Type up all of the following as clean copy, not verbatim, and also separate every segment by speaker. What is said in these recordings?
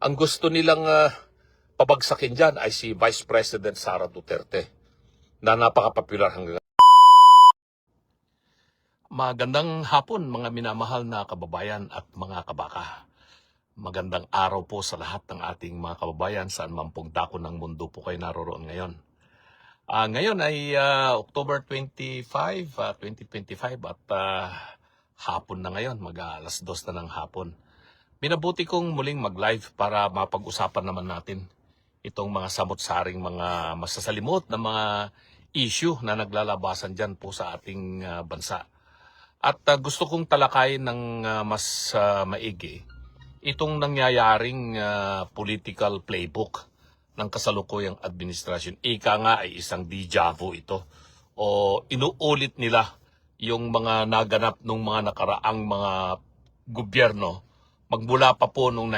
Speaker 1: Ang gusto nilang pabagsakin dyan ay si Vice President Sara Duterte na napaka-popular hanggang. Magandang hapon mga minamahal na kababayan at mga kabaka. Magandang araw po sa lahat ng ating mga kababayan saan man pong dako ng mundo po kayo naroroon ngayon. Ngayon ay October 25, 2025 at hapon na ngayon, mag-alas 2 na ng hapon. Minabuti kong muling mag-live para mapag-usapan naman natin itong mga samot-saring mga masasalimot na mga issue na naglalabasan dyan po sa ating bansa. At gusto kong talakayin ng mas maigi itong nangyayaring political playbook ng kasalukuyang administrasyon. Ika nga ay isang deja vu ito. O inuulit nila yung mga naganap ng mga nakaraang mga gobyerno magmula pa po noong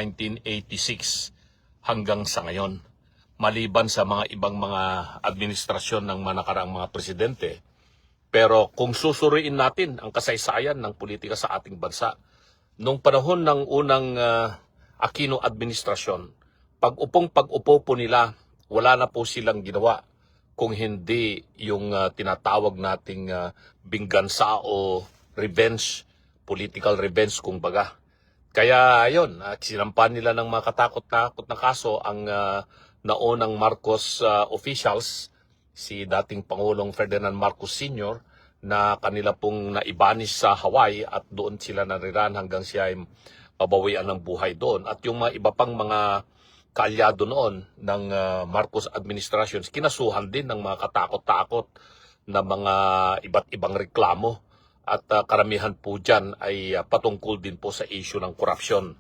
Speaker 1: 1986 hanggang sa ngayon. Maliban sa mga ibang mga administrasyon ng mga nakaraang mga presidente. Pero kung susuriin natin ang kasaysayan ng politika sa ating bansa, nung panahon ng unang Aquino administrasyon, pag-upo po nila, wala na po silang ginawa kung hindi yung tinatawag nating binggansa o revenge, political revenge kung baga. Kaya ayun, sinampan nila ng mga katakot-takot na kaso ang naunang Marcos officials, si dating Pangulong Ferdinand Marcos Sr., na kanila pong naibanis sa Hawaii at doon sila nariran hanggang siya ay pabawian ng buhay doon. At yung mga iba pang mga kaalyado noon ng Marcos administration, kinasuhan din ng mga katakot-takot na mga iba't ibang reklamo. At karamihan po dyan ay patungkol din po sa issue ng korupsyon.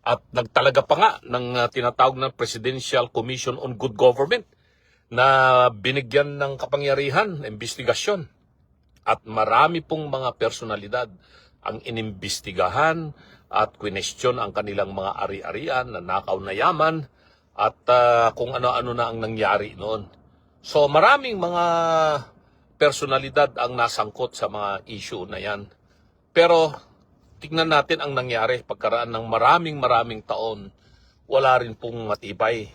Speaker 1: At nagtalaga pa nga ng tinatawag na Presidential Commission on Good Government na binigyan ng kapangyarihan, investigasyon. At marami pong mga personalidad ang inimbestigahan at kwinestyon ang kanilang mga ari-arian, nanakaw na yaman at kung ano-ano na ang nangyari noon. So maraming mga personalidad ang nasangkot sa mga issue na yan. Pero tingnan natin ang nangyari pagkaraan ng maraming taon, wala rin pong matibay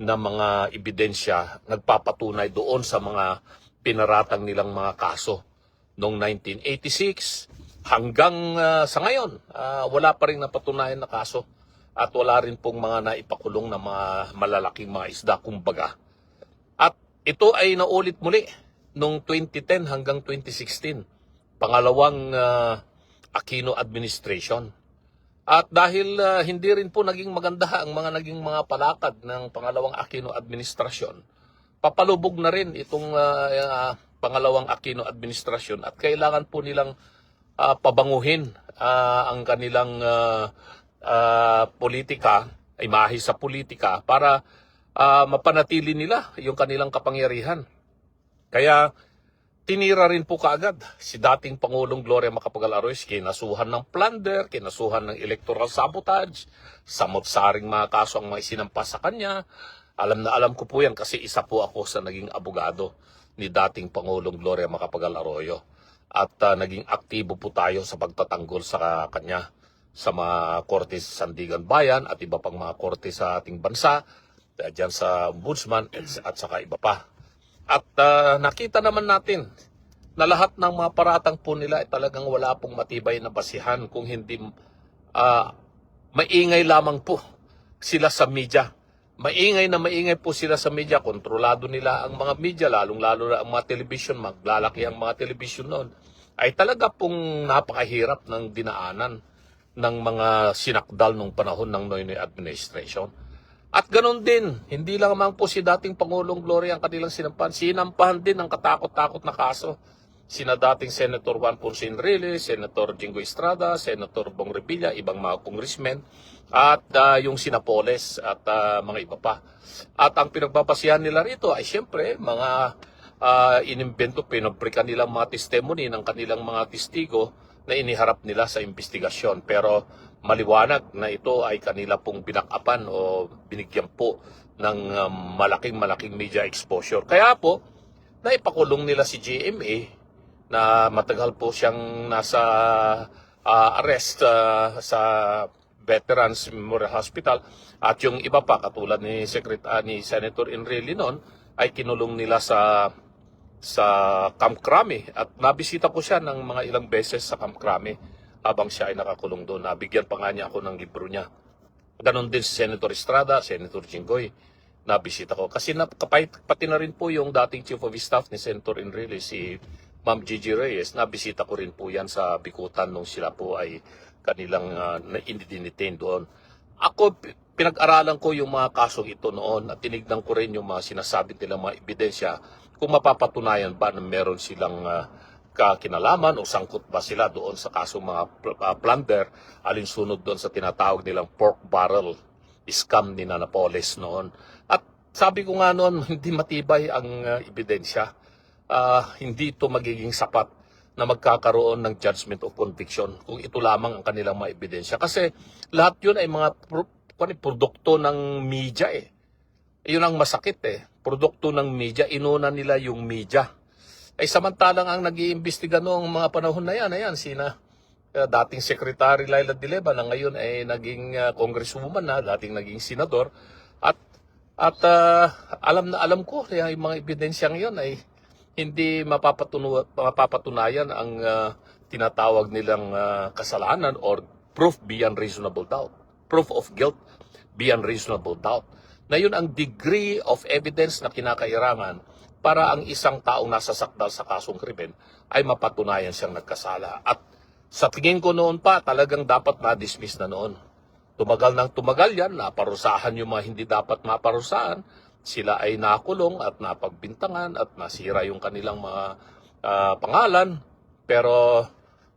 Speaker 1: na mga ebidensya nagpapatunay doon sa mga pinaratang nilang mga kaso. Noong 1986 hanggang sa ngayon, wala pa rin napatunayan na kaso at wala rin pong mga naipakulong na mga malalaking mga isda kumbaga. At ito ay naulit muli noong 2010 hanggang 2016, pangalawang Aquino administration. At dahil hindi rin po naging maganda ang mga naging mga palakad ng pangalawang Aquino administration, papalubog na rin itong pangalawang Aquino administration at kailangan po nilang pabanguhin ang kanilang politika, imahe sa politika para mapanatili nila yung kanilang kapangyarihan. Kaya tinira rin po kaagad si dating Pangulong Gloria Macapagal-Arroyo, kinasuhan ng plunder, kinasuhan ng electoral sabotage, samot-saring mga kaso ang mga isinampa sa kanya. Alam na alam ko po yan kasi isa po ako sa naging abogado ni dating Pangulong Gloria Macapagal-Arroyo. At naging aktibo po tayo sa pagtatanggol sa kanya sa mga korte sa Sandigan Bayan at iba pang mga korte sa ating bansa, dyan sa Ombudsman at saka iba pa. At nakita naman natin na lahat ng mga paratang po nila ay talagang wala pong matibay na basihan kung hindi maingay lamang po sila sa media. Maingay po sila sa media, kontrolado nila ang mga media, lalong-lalo na ang mga television, maglalaki ang mga television noon. Ay talaga pong napakahirap ng dinaanan ng mga sinakdal nung panahon ng Noynoy administration. At ganun din, hindi lang naman po si dating Pangulong Gloria ang kanilang sinampahan din ng katakot-takot na kaso. Sina dating Senator Juan Ponce Enrile, Senator Jingo Estrada, Senator Bong Revilla, ibang mga congressmen, at yung Sinapoles at mga iba pa. At ang pinagbabasihan nila rito ay siyempre mga inimbento, pinabrikan nilang mga testimony ng kanilang mga testigo na iniharap nila sa investigasyon. Pero maliwanag na ito ay kanila pong binakapan o binigyan po ng malaking media exposure. Kaya po, naipakulong nila si GMA na matagal po siyang nasa arrest sa Veterans Memorial Hospital At yung iba pa, katulad ni Senator Enrile noon, ay kinulong nila sa Camp Crame. At nabisita ko siya ng mga ilang beses sa Camp Crame habang siya ay nakakulong doon. Nabigyan pa nga niya ako ng libro niya. Ganon din si Senator Estrada, Senator Jinggoy, nabisita ko. Kasi pati na rin po yung dating Chief of Staff ni Senator Enrile, si Ma'am Gigi Reyes, nabisita ko rin po yan sa Bikutan nung sila po ay kanilang dinidinitain doon. Ako, pinag-aralan ko yung mga kasong ito noon at tinignan ko rin yung mga sinasabi nilang mga ebidensya kung mapapatunayan ba na meron silang kinalaman o sangkot ba sila doon sa kasong mga plunder alinsunod doon sa tinatawag nilang pork barrel scam ni Napoles noon. At sabi ko nga noon, hindi matibay ang ebidensya. Hindi ito magiging sapat na magkakaroon ng judgment of conviction kung ito lamang ang kanilang mga ebidensya. Kasi lahat yun ay mga produkto ng media eh. Yun ang masakit eh. Produkto ng media, inuna nila yung media. Ay samantalang ang nag-iimbestiga noong mga panahon na yan, sina dating Secretary Laila De Leva na ngayon ay naging congresswoman na, dating naging senador. At alam ko kaya yung mga ebidensyang yun ay hindi mapapatunayan ang tinatawag nilang kasalanan or proof beyond reasonable doubt. Proof of guilt beyond reasonable doubt. Na yun ang degree of evidence na kinakailangan para ang isang taong nasasakdal sa kasong krimen ay mapatunayan siyang nagkasala. At sa tingin ko noon pa, talagang dapat na-dismiss na noon. Tumagal ng tumagal yan, naparusahan yung mga hindi dapat maparusahan. Sila ay nakulong at napagbintangan at nasira yung kanilang mga pangalan. Pero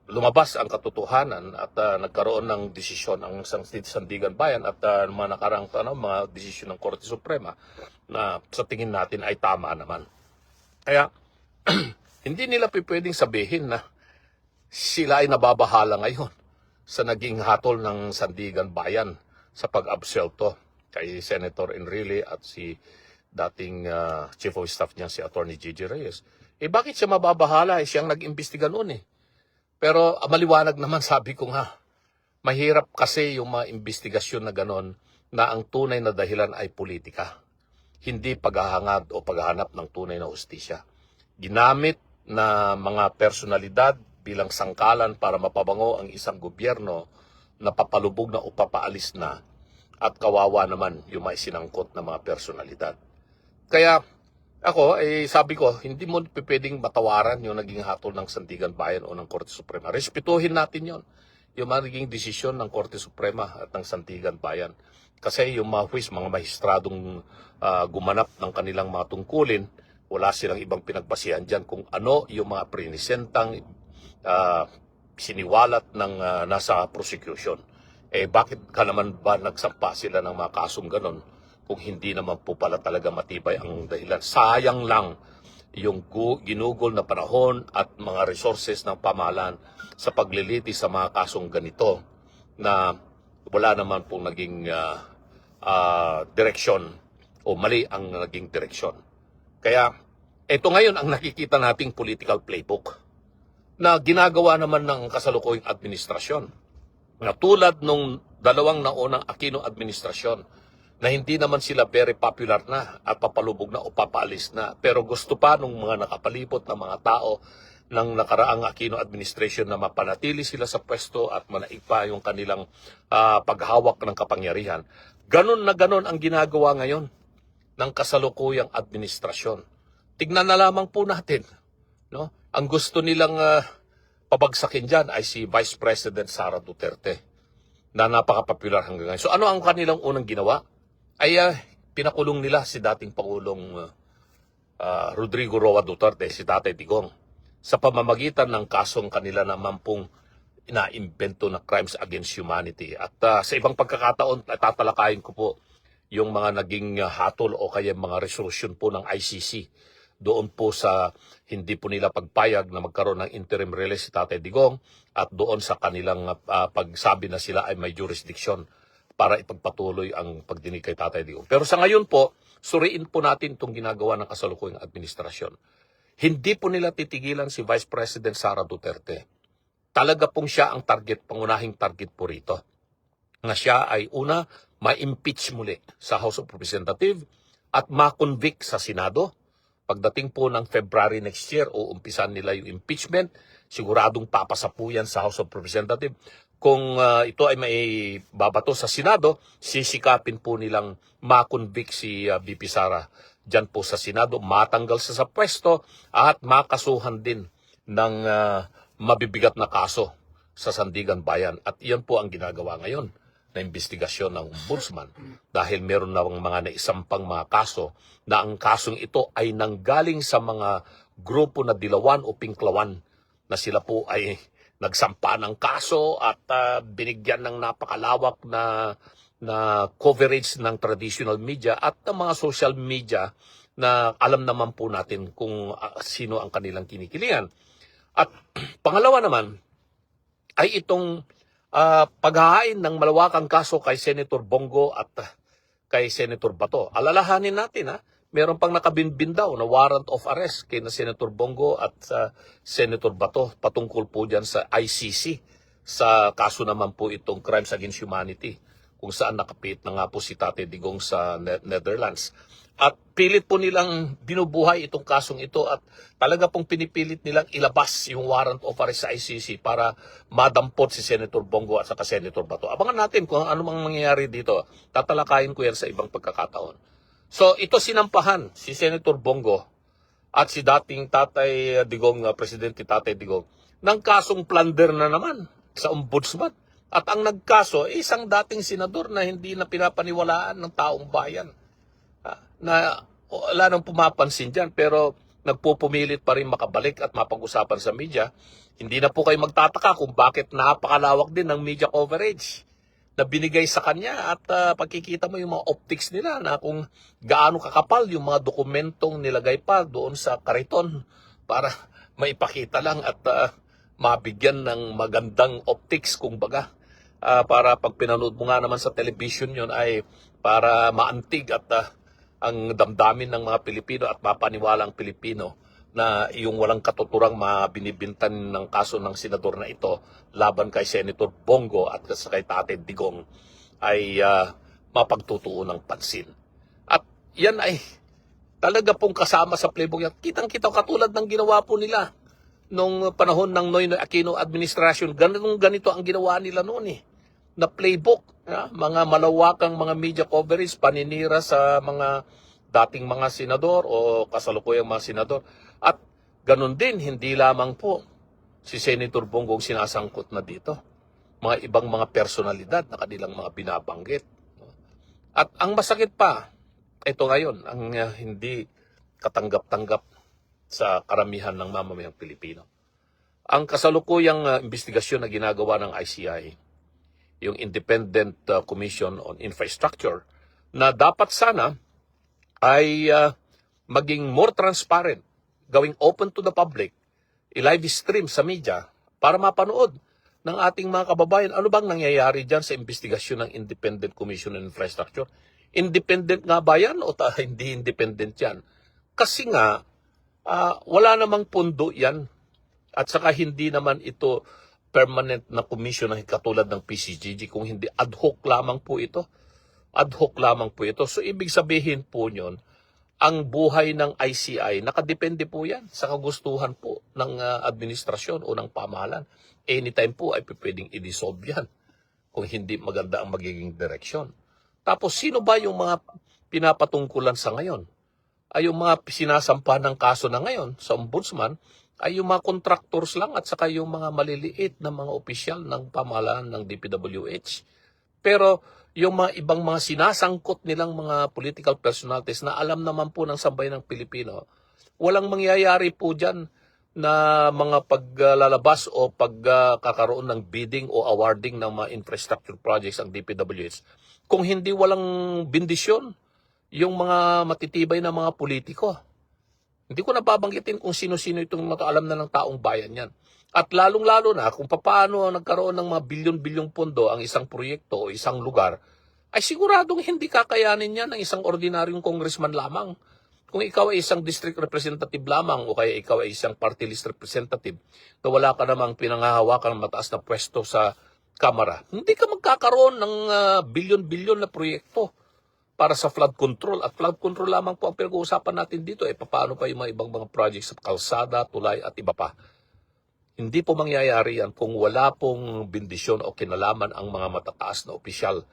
Speaker 1: lumabas ang katotohanan at nagkaroon ng desisyon ang Sandigan Bayan at mga nakarang mga desisyon ng Korte Suprema na sa tingin natin ay tama naman. Kaya hindi nila pwedeng sabihin na sila ay nababahala ngayon sa naging hatol ng Sandigan Bayan sa pag-absuelto kay Senator Enrile at si dating Chief of Staff niya si Attorney Gigi Reyes. Bakit siya mababahala? Siyang nag-imbestiga noon eh. Pero maliwanag naman, sabi ko nga, mahirap kasi yung mga investigasyon na ganon na ang tunay na dahilan ay politika. Hindi paghahangad o paghahanap ng tunay na hustisya. Ginamit na mga personalidad bilang sangkalan para mapabango ang isang gobyerno na papalubog na o papaalis na at kawawa naman yung may sinangkot na mga personalidad. Kaya ako, sabi ko, hindi mo pwedeng matawaran yung naging hatol ng Sandigan Bayan o ng Korte Suprema. Respetuhin natin yon, yung magiging desisyon ng Korte Suprema at ng Sandigan Bayan. Kasi yung mga mahistradong gumanap ng kanilang mga tungkulin, wala silang ibang pinagbasihan dyan kung ano yung mga prinisentang siniwalat ng nasa prosecution. Bakit ka naman ba nagsampa sila ng mga kasong ganon kung hindi naman po pala talaga matibay ang dahilan? Sayang lang yung ginugol na panahon at mga resources ng pamahalaan sa pagliliti sa mga kasong ganito na wala naman pong naging direksyon o mali ang naging direksyon. Kaya ito ngayon ang nakikita nating political playbook na ginagawa naman ng kasalukuyang administrasyon. Na tulad nung dalawang naunang Aquino administrasyon na hindi naman sila very popular na at papalubog na o papaalis na. Pero gusto pa nung mga nakapalibot na mga tao ng nakaraang Aquino administration na mapanatili sila sa pwesto at manaig pa yung kanilang paghawak ng kapangyarihan. Ganon na ganon ang ginagawa ngayon ng kasalukuyang administrasyon. Tignan na lamang po natin, no? Ang gusto nilang pabagsakin dyan ay si Vice President Sara Duterte na napaka-popular hanggang ngayon. So ano ang kanilang unang ginawa? Ay pinakulong nila si dating Pangulong Rodrigo Roa Duterte, si Tatay Digong, sa pamamagitan ng kasong kanila naman pong inaimbento na crimes against humanity. At sa ibang pagkakataon, tatalakayin ko po yung mga naging hatol o kaya mga resolusyon po ng ICC doon po sa hindi po nila pagpayag na magkaroon ng interim release si Tatay Digong at doon sa kanilang pagsabi na sila ay may jurisdiction para ipagpatuloy ang pagdinig kay Tatay Digong. Pero sa ngayon po, suriin po natin itong ginagawa ng kasalukuyang administrasyon. Hindi po nila titigilan si Vice President Sara Duterte. Talaga pong siya ang target, pangunahing target po rito. Na siya ay una, ma-impeach muli sa House of Representatives at ma-convict sa Senado. Pagdating po ng February next year, uumpisan nila yung impeachment. Siguradong papasa po yan sa House of Representatives. Kung ito ay may babato sa Senado, sisikapin po nilang ma-convict si VP Sara dyan po sa Senado, matanggal sa pwesto at makasuhan din ng mabibigat na kaso sa Sandigan Bayan. At iyan po ang ginagawa ngayon na investigasyon ng Ombudsman dahil meron na mga naisampang mga kaso na ang kasong ito ay nanggaling sa mga grupo na dilawan o pinklawan na sila po ay nagsampa ng kaso at binigyan ng napakalawak na coverage ng traditional media at ng mga social media na alam naman po natin kung sino ang kanilang kinikilingan. At pangalawa naman ay itong paghahain ng malawakang kaso kay Senator Bongo at kay Senator Bato. Alalahanin natin meron pang nakabinbin daw na warrant of arrest kay na Senator Bongo at Senator Bato patungkol po dyan sa ICC sa kaso naman po itong Crimes Against Humanity kung saan nakapit na nga po si Tate Digong sa Netherlands. At pilit po nilang binubuhay itong kasong ito at talaga pong pinipilit nilang ilabas yung warrant of arrest sa ICC para madampot si Senator Bongo at saka Senator Bato. Abangan natin kung ano mang mangyayari dito. Tatalakayin ko yan sa ibang pagkakataon. So ito sinampahan si Senator Bongo at si dating Tatay Digong, Presidente Tatay Digong, ng kasong plunder na naman sa Ombudsman. At ang nagkaso, isang dating senador na hindi na pinapaniwalaan ng taong bayan. Na wala nang pumapansin dyan, pero nagpupumilit pa rin makabalik at mapag-usapan sa media. Hindi na po kayo magtataka kung bakit napakalawak din ng media coverage na binigay sa kanya at pagkikita mo yung mga optics nila na kung gaano kakapal yung mga dokumentong nilagay pa doon sa kariton para maipakita lang at mabigyan ng magandang optics kung baga. Para pag pinanood mo nga naman sa television yun ay para maantig at ang damdamin ng mga Pilipino at mapaniwalang Pilipino na yung walang katuturang mabinibintan ng kaso ng senador na ito laban kay Senator Bongo at kay Tate Digong ay mapagtutuon ng pansin. At yan ay talaga pong kasama sa playbook yan. Kitang-kita katulad ng ginawa po nila nung panahon ng Noynoy Aquino administration. Ganito ang ginawa nila noon na playbook. Mga malawakang mga media coverage, paninira sa mga dating mga senador o kasalukuyang mga senador. At ganun din, hindi lamang po si Senator Bongo sinasangkot na dito. Mga ibang mga personalidad na kanilang mga binabanggit. At ang masakit pa, ito ngayon, ang hindi katanggap-tanggap sa karamihan ng mamamayang Pilipino. Ang kasalukuyang investigasyon na ginagawa ng ICI, yung Independent Commission on Infrastructure, na dapat sana ay maging more transparent, gawing open to the public, i-live stream sa media para mapanood ng ating mga kababayan ano bang nangyayari dyan sa investigasyon ng Independent Commission on Infrastructure. Independent nga ba yan o hindi independent yan? Kasi nga, wala namang pundo yan at saka hindi naman ito permanent na commission na katulad ng PCGG, kung hindi ad hoc lamang po ito. Ad hoc lamang po ito. So ibig sabihin po nyon, ang buhay ng ICI, nakadepende po yan sa kagustuhan po ng administrasyon o ng pamahalaan. Anytime po ay pwedeng i-dissolve yan kung hindi maganda ang magiging direksyon. Tapos sino ba yung mga pinapatungkulan sa ngayon? Ay yung mga sinasampa ng kaso na ngayon sa Ombudsman, ay yung mga contractors lang at saka yung mga maliliit na mga opisyal ng pamahalaan ng DPWH. Pero yung mga ibang mga sinasangkot nilang mga political personalities na alam naman po ng sambayan ng Pilipino, walang mangyayari po dyan na mga paglalabas o pagkakaroon ng bidding o awarding ng mga infrastructure projects ang DPWH kung hindi walang bendisyon yung mga matitibay na mga politiko. Hindi ko napabanggitin kung sino-sino itong alam na ng taong bayan yan. At lalong-lalo na kung paano nagkaroon ng mga bilyon-bilyong pondo ang isang proyekto o isang lugar, ay siguradong hindi kakayanin yan ng isang ordinaryong congressman lamang. Kung ikaw ay isang district representative lamang o kaya ikaw ay isang party list representative na wala ka namang pinangahawakan ng mataas na pwesto sa Kamara, hindi ka magkakaroon ng bilyon-bilyon na proyekto para sa flood control. At flood control lamang po ang pinag-uusapan natin dito. Paano pa yung mga ibang mga projects sa kalsada, tulay at iba pa. Hindi po mangyayari yan kung wala pong bendisyon o kinalaman ang mga matataas na opisyal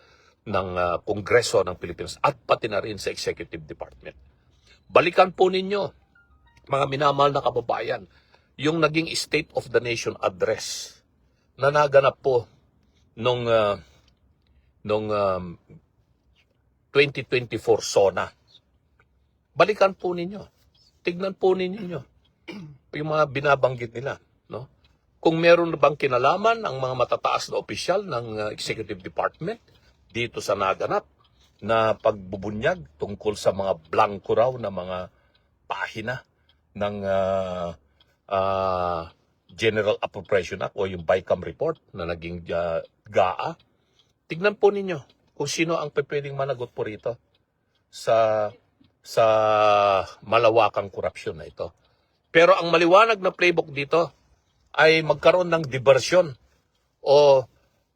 Speaker 1: ng Kongreso ng Pilipinas at pati na rin sa Executive Department. Balikan po ninyo, mga minamahal na kababayan, yung naging State of the Nation address na naganap po nung 2024 SONA. Balikan po ninyo. Tignan po ninyo yung mga binabanggit nila, no? Kung meron bang kinalaman ang mga matataas na opisyal ng Executive Department dito sa naganap na pagbubunyag tungkol sa mga blanco raw na mga pahina ng General Appropriation Act o yung BICAM report na naging GAA. Tignan po ninyo kung sino ang pwedeng managot po rito sa malawakang korupsyon na ito. Pero ang maliwanag na playbook dito ay magkaroon ng diversyon o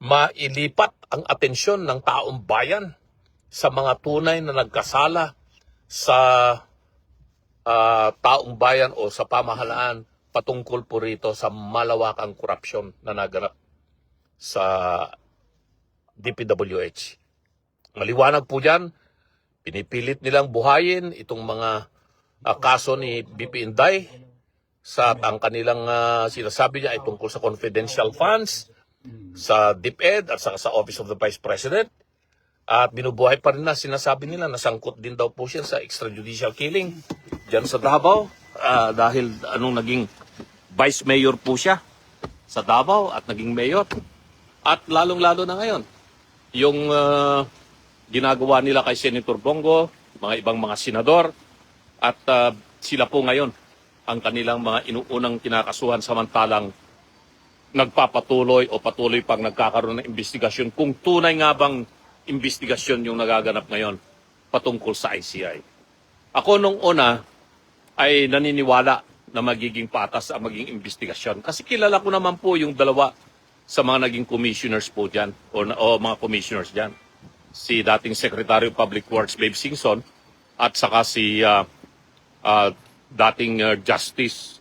Speaker 1: mailipat ang atensyon ng taong bayan sa mga tunay na nagkasala sa taong bayan o sa pamahalaan patungkol po rito sa malawakang korupsyon na naganap sa DPWH. Maliwanag po dyan, pinipilit nilang buhayin itong mga kaso ni BP Inday sa ang kanilang sinasabi niya ay tungkol sa confidential funds sa DepEd at sa Office of the Vice President. At binubuhay pa rin na sinasabi nila nasangkot din daw po siya sa extrajudicial killing dyan sa Davao dahil naging Vice Mayor po siya sa Davao at naging Mayor. At lalong-lalo na ngayon, yung ginagawa nila kay Senator Bongo, mga ibang mga senador, at sila po ngayon ang kanilang mga inuunang kinakasuhan samantalang nagpapatuloy o patuloy pang nagkakaroon ng investigasyon kung tunay nga bang investigasyon yung nagaganap ngayon patungkol sa ICI. Ako nung una ay naniniwala na magiging patas ang maging investigasyon kasi kilala ko naman po yung dalawa sa mga naging commissioners po dyan o mga commissioners dyan. Si dating Secretary of Public Works, Babe Singson, at saka si dating Justice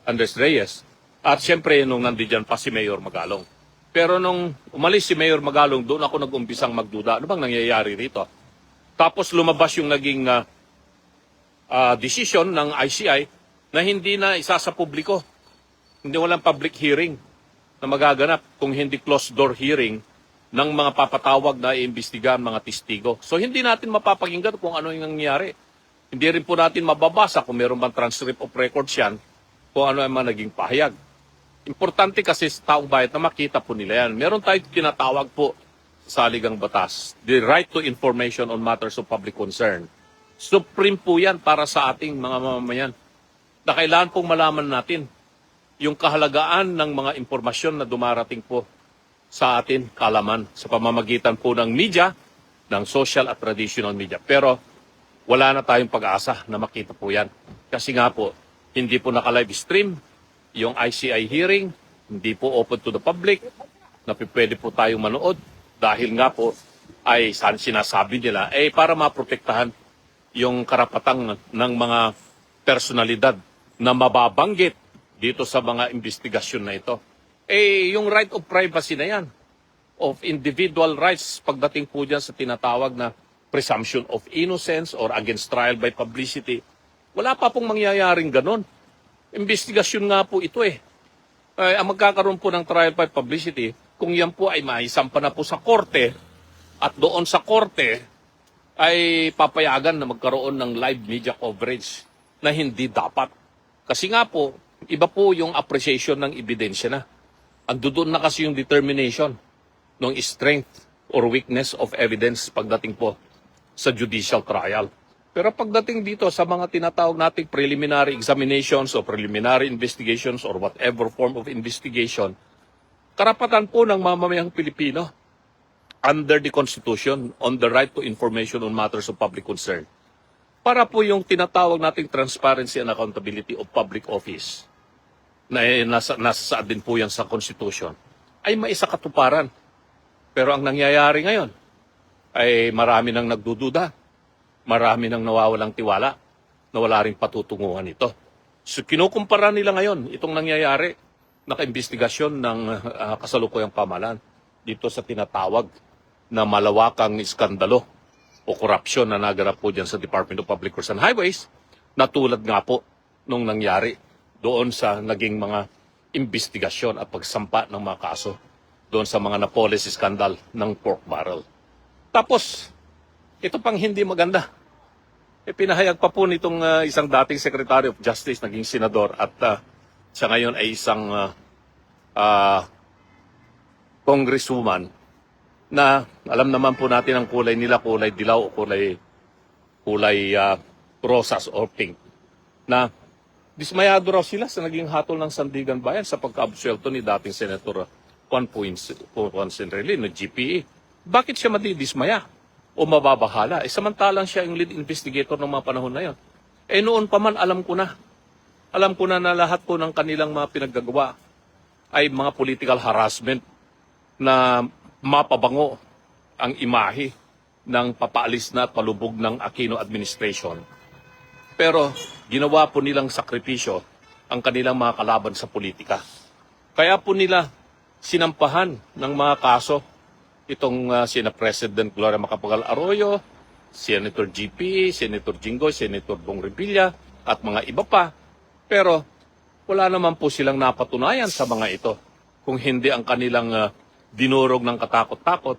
Speaker 1: Andres Reyes. At siyempre, nung nandiyan pa si Mayor Magalong. Pero nung umalis si Mayor Magalong, doon ako nag-umpisang magduda. Ano bang nangyayari rito? Tapos lumabas yung naging decision ng ICI na hindi na isa sa publiko. Hindi walang public hearing na magaganap kung hindi closed door hearing ng mga papatawag na iimbestigahan mga testigo. So hindi natin mapapakinggan kung ano yung nangyayari. Hindi rin po natin mababasa kung meron bang transcript of records yan, kung ano ang mga naging pahayag. Importante kasi sa taong bayan na makita po nila yan. Meron tayong tinatawag po sa saligang batas, the right to information on matters of public concern. Supreme po yan para sa ating mga mamamayan. Na kailangan pong malaman natin yung kahalagaan ng mga impormasyon na dumarating po sa atin kalaman sa pamamagitan po ng media, ng social at traditional media. Pero wala na tayong pag-asa na makita po yan. Kasi nga po, hindi po naka-live stream yung ICI hearing, hindi po open to the public, na pwede po tayong manood dahil nga po ay sinasabi nila para maprotektahan yung karapatang ng mga personalidad na mababanggit dito sa mga investigasyon na ito. Yung right of privacy na yan, of individual rights pagdating po dyan sa tinatawag na presumption of innocence or against trial by publicity. Wala pa pong mangyayaring ganon. Investigasyon nga po ito ang magkakaroon po ng trial by publicity, kung yan po ay maisampa na po sa korte at doon sa korte ay papayagan na magkaroon ng live media coverage na hindi dapat. Kasi nga po, iba po yung appreciation ng ebidensya na. Andoon na kasi yung determination ng strength or weakness of evidence pagdating po sa judicial trial. Pero pagdating dito sa mga tinatawag nating preliminary examinations o preliminary investigations or whatever form of investigation, karapatan po ng mamamayang Pilipino under the Constitution on the right to information on matters of public concern. Para po yung tinatawag nating transparency and accountability of public office, na nasa din po yan sa Constitution, ay maisakatuparan Pero ang nangyayari ngayon ay marami nang nagdududa, marami nang nawawalang tiwala na wala ring patutunguhan ito. So kinukumpara nila ngayon itong nangyayari, nakaimbestigasyon ng kasalukuyang pamahalaan dito sa tinatawag na malawakang iskandalo o korupsyon na naganap po dyan sa Department of Public Works and Highways, na tulad nga po nung nangyari doon sa naging mga investigasyon at pagsampa ng mga kaso doon sa mga Napoles scandal ng pork barrel. Tapos, ito pang hindi maganda. Pinahayag pa po nitong isang dating Secretary of Justice, naging senador, at siya ngayon ay isang congresswoman na alam naman po natin ang kulay nila, kulay dilaw o kulay rosas or pink, na dismayado raw sila sa naging hatol ng Sandigan Bayan sa pagka-absuelto ni dating Senator Juan Ponce-Enrile ng GPE. Bakit siya madidismaya o mababahala? Samantalang siya yung lead investigator ng mga panahon na yon. Noon pa man alam ko na na lahat po ng kanilang mga pinaggagawa ay mga political harassment na mapabango ang imahe ng papaalis na at palubog ng Aquino administration. Pero ginawa po nilang sakripisyo ang kanilang mga kalaban sa politika. Kaya po nila sinampahan ng mga kaso itong sina President Gloria Macapagal Arroyo, Senator GP, Senator Jinggoy, Senator Bong Revilla at mga iba pa. Pero wala naman po silang napatunayan sa mga ito, kung hindi ang kanilang dinurog ng katakot-takot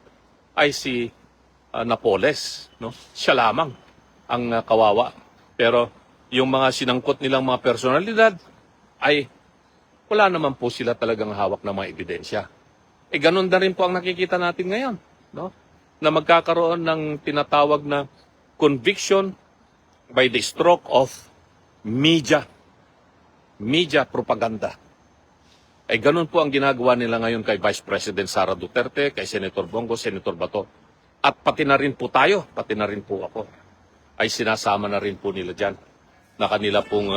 Speaker 1: ay si Napoles. No? Siya lamang ang kawawa. Pero yung mga sinangkot nilang mga personalidad ay wala naman po sila talagang hawak ng mga ebidensya. Ganun na rin po ang nakikita natin ngayon. No? Na magkakaroon ng tinatawag na conviction by the stroke of media propaganda. Ganun po ang ginagawa nila ngayon kay Vice President Sara Duterte, kay Senator Bongo, Senator Bato. At pati na rin po tayo, pati na rin po ako, ay sinasama na rin po nila dyan na kanila pong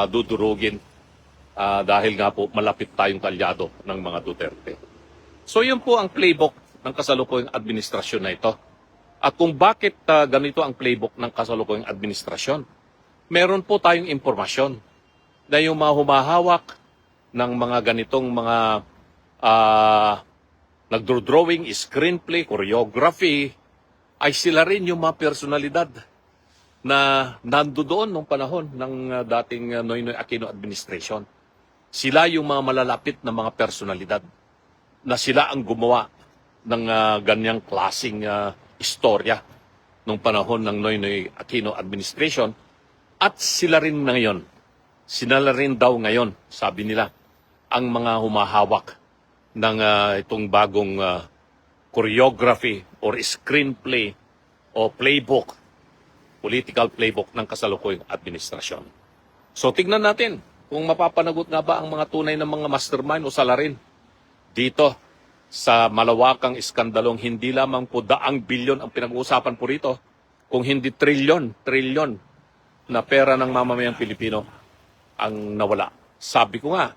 Speaker 1: dudurugin dahil nga po malapit tayong kalyado ng mga Duterte. So yun po ang playbook ng kasalukuyang administrasyon na ito. At kung bakit ganito ang playbook ng kasalukuyang administrasyon, meron po tayong impormasyon na yung mga humahawak ng mga ganitong mga nagdodrawing, screenplay, choreography, ay sila rin yung mga personalidad na nandoon nung panahon ng dating Noynoy Aquino administration. Sila yung mga malalapit na mga personalidad na sila ang gumawa ng ganyang klaseng istorya nung panahon ng Noynoy Aquino administration. At sila rin daw ngayon, sabi nila, ang mga humahawak ng itong bagong choreography or screenplay o playbook, political playbook ng kasalukuyang administrasyon. So tignan natin kung mapapanagot nga ba ang mga tunay na mga mastermind o salarin dito sa malawakang iskandalong hindi lamang po daang bilyon ang pinag-uusapan po rito, kung hindi trilyon na pera ng mamamayang Pilipino ang nawala. Sabi ko nga,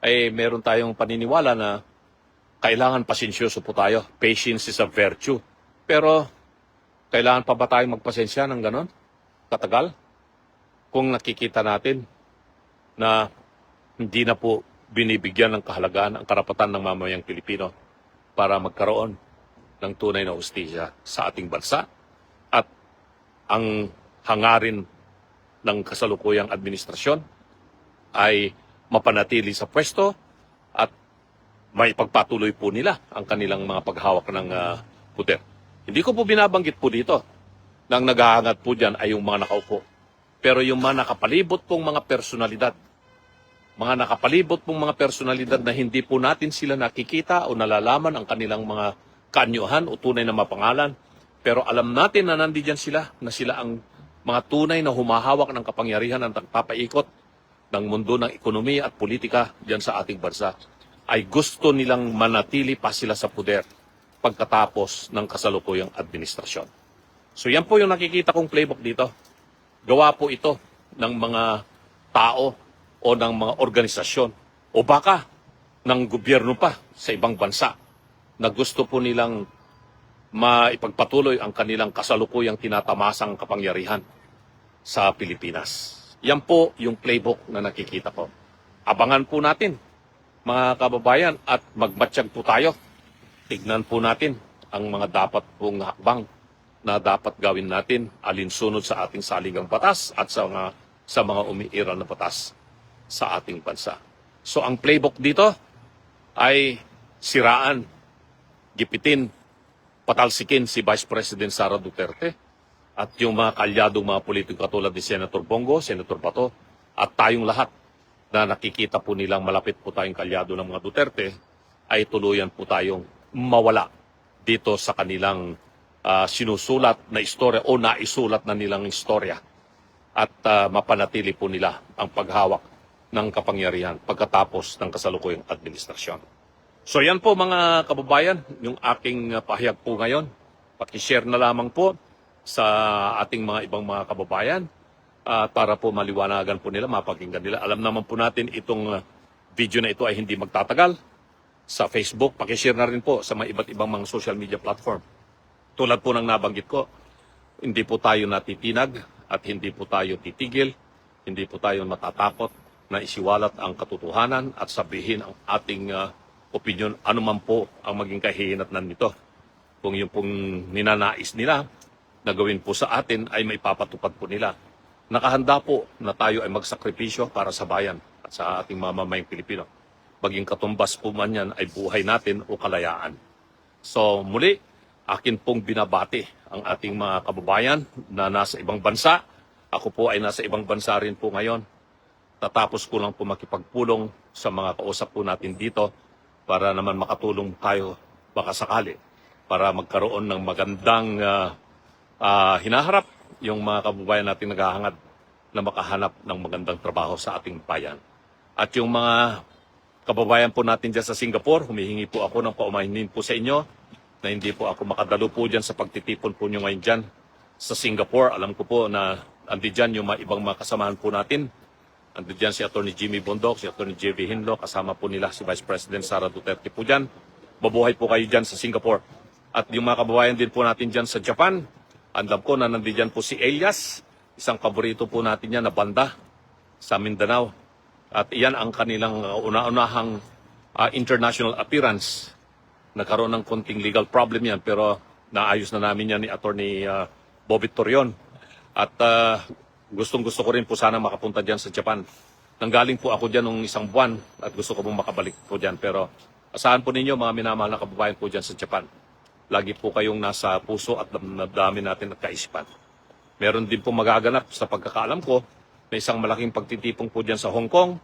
Speaker 1: meron tayong paniniwala na kailangan pasensyoso po tayo. Patience is a virtue. Pero kailangan pa ba tayong magpasensya ng ganon? Katagal? Kung nakikita natin na hindi na po binibigyan ng kahalagaan ang karapatan ng mamamayang Pilipino para magkaroon ng tunay na hustisya sa ating bansa, at ang hangarin ng kasalukuyang administrasyon ay mapanatili sa pwesto at may pagpatuloy po nila ang kanilang mga paghawak ng puder. Hindi ko po binabanggit po dito na ang naghahangat po dyan ay yung mga nakaupo. Pero yung mga nakapalibot pong mga personalidad, na hindi po natin sila nakikita o nalalaman ang kanilang mga kaanyuhan o tunay na mapangalan. Pero alam natin na nandiyan sila, na sila ang mga tunay na humahawak ng kapangyarihan at nagpapaikot ng mundo ng ekonomiya at politika diyan sa ating bansa, ay gusto nilang manatili pa sila sa puder pagkatapos ng kasalukuyang administrasyon. So yan po yung nakikita kong playbook dito. Gawa po ito ng mga tao o ng mga organisasyon o baka ng gobyerno pa sa ibang bansa na gusto po nilang maipagpatuloy ang kanilang kasalukuyang tinatamasang kapangyarihan sa Pilipinas. Yan po yung playbook na nakikita ko. Abangan po natin, mga kababayan, at magmatsyag po tayo. Tignan po natin ang mga dapat pong hakbang na dapat gawin natin alinsunod sa ating saligang batas at sa mga umiiral na batas sa ating bansa. So ang playbook dito ay siraan, gipitin, patalsikin si Vice President Sara Duterte at yung mga kalyadong mga politiko katulad ni Senator Bongo, Senator Bato, at tayong lahat na nakikita po nilang malapit po tayong kalyado ng mga Duterte, ay tuluyan po tayong mawala dito sa kanilang sinusulat na istorya o naisulat na nilang istorya at mapanatili po nila ang paghawak ng kapangyarihan pagkatapos ng kasalukuyang administrasyon. So yan po mga kababayan, yung aking pahayag po ngayon. Paki-share na lamang po sa ating mga ibang mga kababayan para po maliwanagan po nila, mapakinggan nila. Alam naman po natin itong video na ito ay hindi magtatagal sa Facebook. Paki-share na rin po sa mga iba't ibang mga social media platform. Tulad po ng nabanggit ko, hindi po tayo natitinag at hindi po tayo titigil, hindi po tayo matatakot na isiwalat ang katotohanan at sabihin ang ating opinion, anuman po ang maging kahihinatnan nito. Kung yung pong ninanais nila na gawin po sa atin ay maipapatupad po nila. Nakahanda po na tayo ay magsakripisyo para sa bayan at sa ating mamamayang Pilipino. Maging katumbas po man yan ay buhay natin o kalayaan. So muli, akin pong binabati ang ating mga kababayan na nasa ibang bansa. Ako po ay nasa ibang bansa rin po ngayon. Tatapos ko lang po makipagpulong sa mga kausap po natin dito para naman makatulong tayo baka sakali para magkaroon ng magandang hinaharap yung mga kababayan natin naghahangad na makahanap ng magandang trabaho sa ating bayan. At yung mga kababayan po natin dyan sa Singapore, humihingi po ako ng paumanhin po sa inyo na hindi po ako makadalo po dyan sa pagtitipon po nyo ngayon dyan sa Singapore. Alam ko po na andi dyan yung mga ibang mga kasamahan po natin. Andi dyan si Atty. Jimmy Bondoc, si Atty. J.V. Hinlo, kasama po nila si Vice President Sara Duterte po dyan. Mabuhay po kayo dyan sa Singapore. At yung mga kababayan din po natin dyan sa Japan, andam ko na nandiyan po si Elias, isang paborito po natin yan na banda sa Mindanao. At iyan ang kanilang una-unahang international appearance. Nagkaroon ng konting legal problem yan pero naayos na namin yan ni Atty. Bobby Torion. At gustong-gusto ko rin po sana makapunta dyan sa Japan. Nanggaling po ako dyan ng isang buwan at gusto ko pong makabalik po dyan. Pero asahan po ninyo mga minamahal na kababayan po dyan sa Japan. Lagi po kayong nasa puso at dami natin at kaisipan. Meron din po magaganap sa pagkakaalam ko. May isang malaking pagtitipong po dyan sa Hong Kong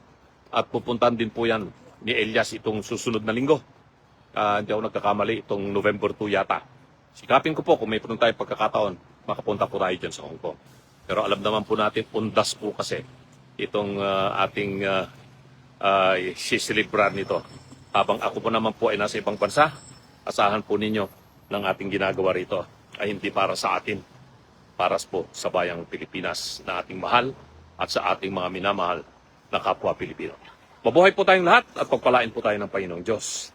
Speaker 1: at pupuntan din po yan ni Elias itong susunod na linggo. Hindi ako nagkakamali, itong November 2 yata. Sikapin ko po kung may punong tayong pagkakataon, makapunta po tayo dyan sa Hong Kong. Pero alam naman po natin, undas po kasi itong ating sisilibran nito. Habang ako po naman po ay nasa ibang bansa, asahan po ninyo ng ating ginagawa rito ay hindi para sa atin, para po sa bayang Pilipinas na ating mahal at sa ating mga minamahal na kapwa Pilipino. Mabuhay po tayong lahat at pagpalain po tayo ng Panginoong Diyos.